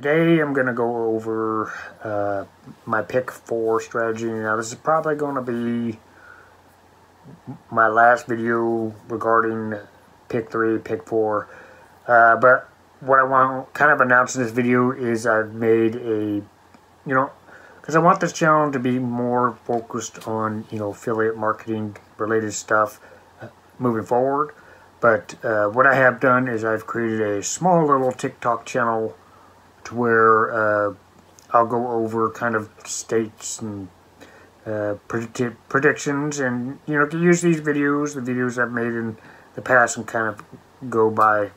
Today I'm going to go over my pick 4 strategy. Now this is probably going to be my last video regarding pick 3, pick 4. But what I want to kind of announce in this video is I've made a, because I want this channel to be more focused on, affiliate marketing related stuff moving forward. But what I have done is I've created a small little TikTok channel to where I'll go over kind of states and predictions, and use these videos, the videos I've made in the past, and kind of go by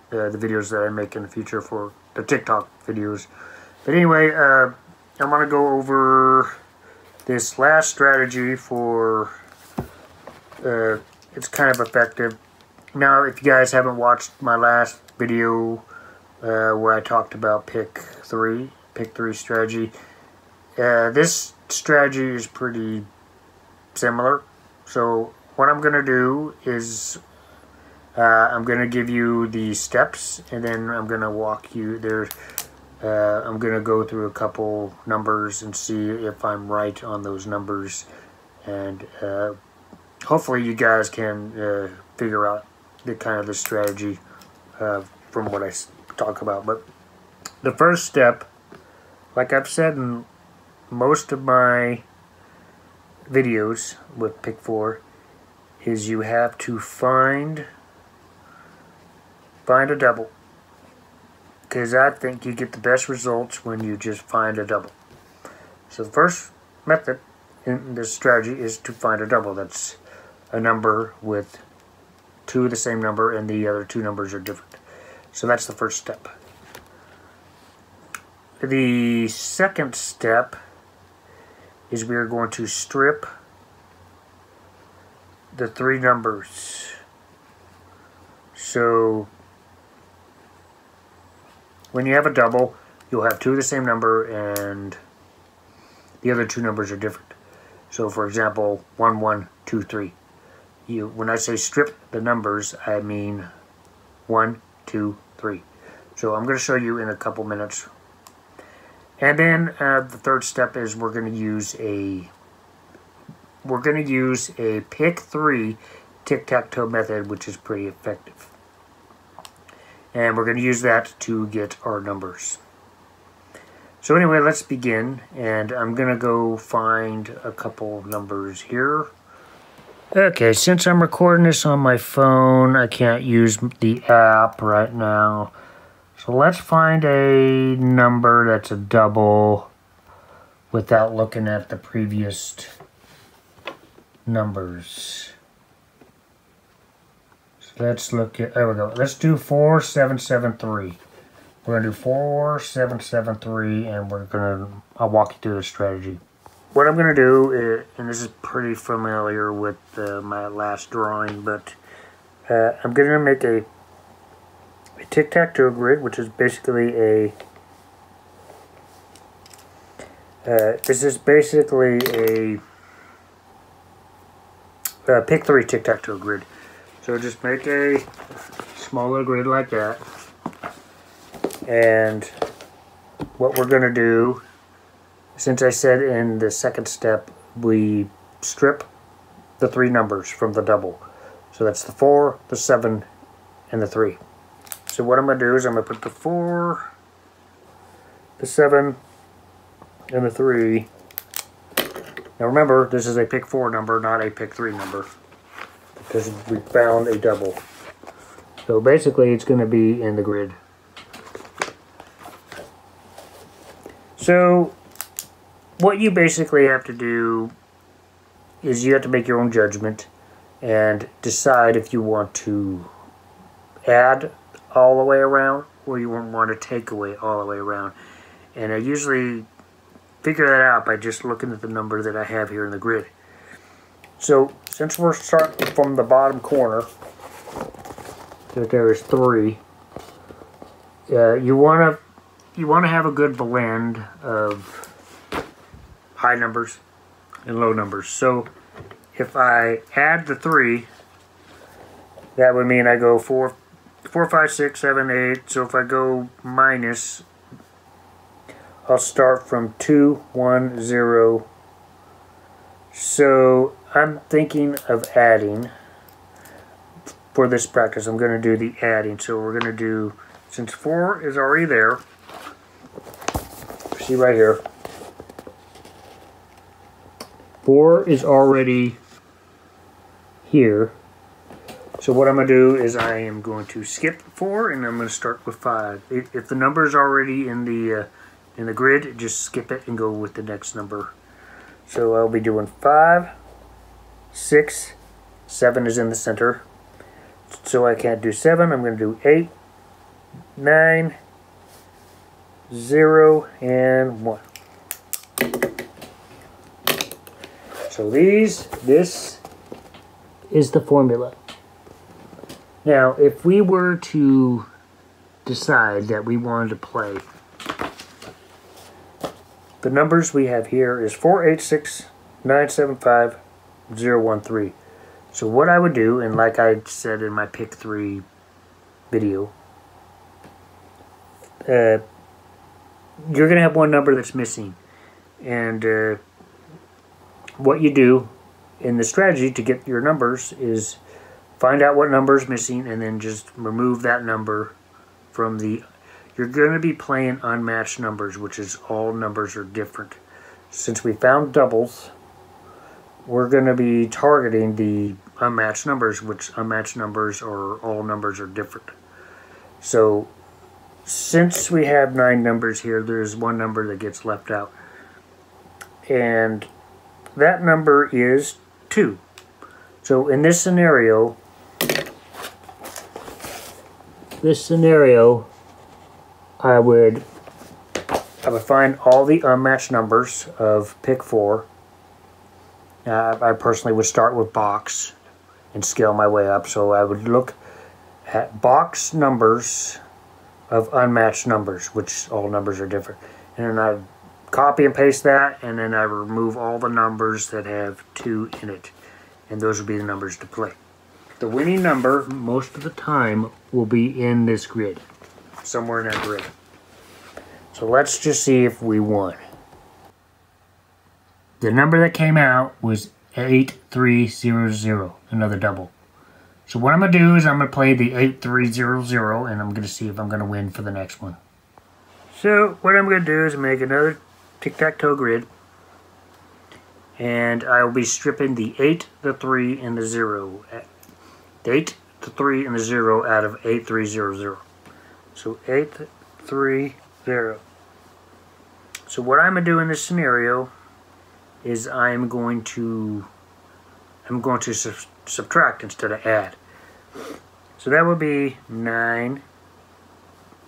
the videos that I make in the future for the TikTok videos. But anyway, I'm going to go over this last strategy for it's kind of effective. Now, if you guys haven't watched my last video where I talked about pick 3 strategy, this strategy is pretty similar. So what I'm going to do is I'm going to give you the steps, and then I'm going to walk you there. I'm going to go through a couple numbers and see if I'm right on those numbers, and hopefully you guys can figure out the strategy from what I talk about. But the first step, like I've said in most of my videos with pick 4, is you have to find a double, because I think you get the best results when you just find a double. So the first method in this strategy is to find a double. That's a number with 2 of the same number and the other 2 numbers are different. So that's the first step. The second step is we are going to strip the 3 numbers. So when you have a double, you'll have 2 of the same number and the other 2 numbers are different. So for example, 1, 1, 2, 3. When I say strip the numbers, I mean 1, 2, 3. So I'm going to show you in a couple minutes. And then the third step is we're going to use a pick 3 tic-tac-toe method, which is pretty effective. And we're going to use that to get our numbers. So anyway, let's begin. And I'm going to go find a couple numbers here. Okay, since I'm recording this on my phone, I can't use the app right now. So let's find a number that's a double without looking at the previous numbers. So let's look at, there we go. Let's do 4773. We're going to do 4773, and I'll walk you through the strategy. What I'm going to do is, and this is pretty familiar with my last drawing, but I'm going to make a tic-tac-toe grid, which is basically this is basically a pick 3 tic-tac-toe grid. So just make a small little grid like that, and what we're going to do, since I said in the second step we strip the 3 numbers from the double, so that's the 4, the 7, and the 3. So what I'm going to do is I'm going to put the 4, the 7, and the 3. Now remember, this is a pick 4 number, not a pick 3 number, because we found a double. So basically it's going to be in the grid. So what you basically have to do is you have to make your own judgment and decide if you want to add all the way around or you want to take away all the way around. And I usually figure that out by just looking at the number that I have here in the grid. So since we're starting from the bottom corner, so there is 3, you want to have a good blend of high numbers and low numbers. So if I add the 3, that would mean I go 4, 5, 6, 7, 8. So if I go minus I'll start from 2, 1, 0. So I'm thinking of adding, for this practice, I'm going to do the adding. So we're going to do, since 4 is already there, see right here, 4 is already here. So what I'm going to do is I am going to skip 4 and I'm going to start with 5. If the number is already in the grid, just skip it and go with the next number. So I'll be doing 5, 6, 7 is in the center. So I can't do 7. I'm going to do 8, 9, 0, and 1. So this is the formula. Now, if we were to decide that we wanted to play, the numbers we have here is 486, 975, 013. So what I would do, and like I said in my pick 3 video, you're going to have one number that's missing. And what you do in the strategy to get your numbers is find out what number is missing and then just remove that number from the... You're going to be playing unmatched numbers, which is all numbers are different. Since we found doubles, we're going to be targeting the unmatched numbers, which unmatched numbers or all numbers are different. So since we have 9 numbers here, there's one number that gets left out. And that number is 2. So in this scenario, I would find all the unmatched numbers of pick 4. I personally would start with box and scale my way up. So I would look at box numbers of unmatched numbers, which all numbers are different. And then I copy and paste that, and then I remove all the numbers that have 2 in it. And those will be the numbers to play. The winning number, most of the time, will be in this grid. Somewhere in that grid. So let's just see if we won. The number that came out was 8300, another double. So what I'm going to do is I'm going to play the 8300 and I'm going to see if I'm going to win for the next one. So what I'm going to do is make another tic-tac-toe grid. And I'll be stripping the 8, the 3, and the 0. The 8, the 3, and the 0 out of 8300. So 830. So what I'm going to do in this scenario is I'm going to subtract instead of add. So that would be 9.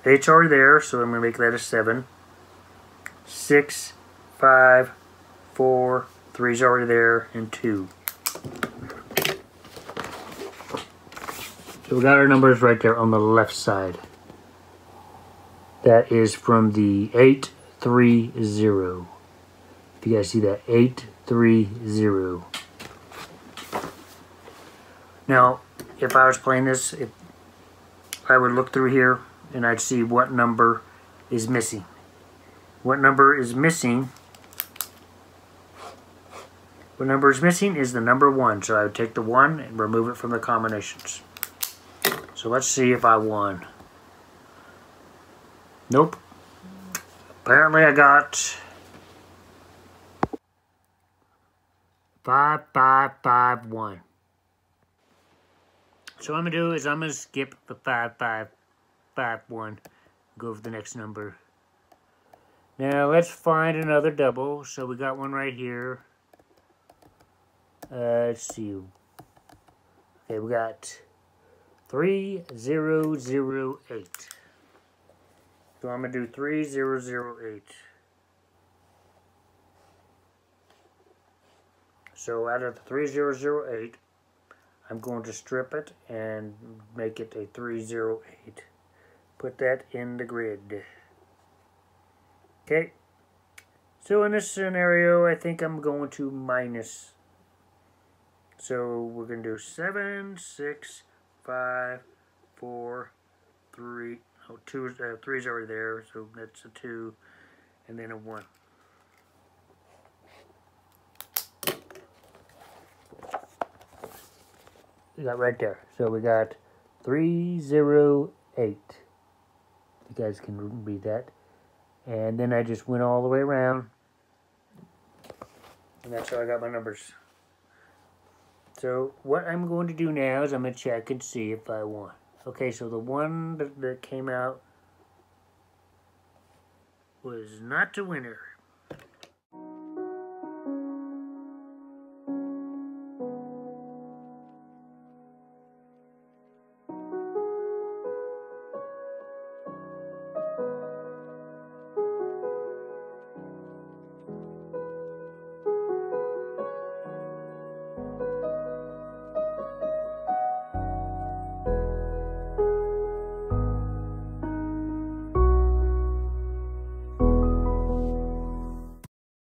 8's already there, so I'm going to make that a 7. 6, 5, 4, 3's already there, and 2. So we got our numbers right there on the left side. That is from the 830. If you guys see that, 830. Now, if I was playing this, I would look through here and I'd see what number is missing. What number is missing? What number is missing is the number 1. So I would take the 1 and remove it from the combinations. So let's see if I won. Nope. Apparently I got 5551. So what I'm going to do is I'm going to skip the 5551. Go for the next number. Now let's find another double. So we got one right here. Let's see. Okay, we got 3008. So I'm going to do 3008. So out of the 3008, I'm going to strip it and make it a 308. Put that in the grid. Okay. So in this scenario, I think I'm going to minus. So we're going to do 7, 6, 5, 4, 3. Oh, 3's already there, so that's a 2. and then a 1. We got right there. So we got 308. You guys can read that. And then I just went all the way around. And that's how I got my numbers. So what I'm going to do now is I'm going to check and see if I won. Okay, so the one that came out was not the winner.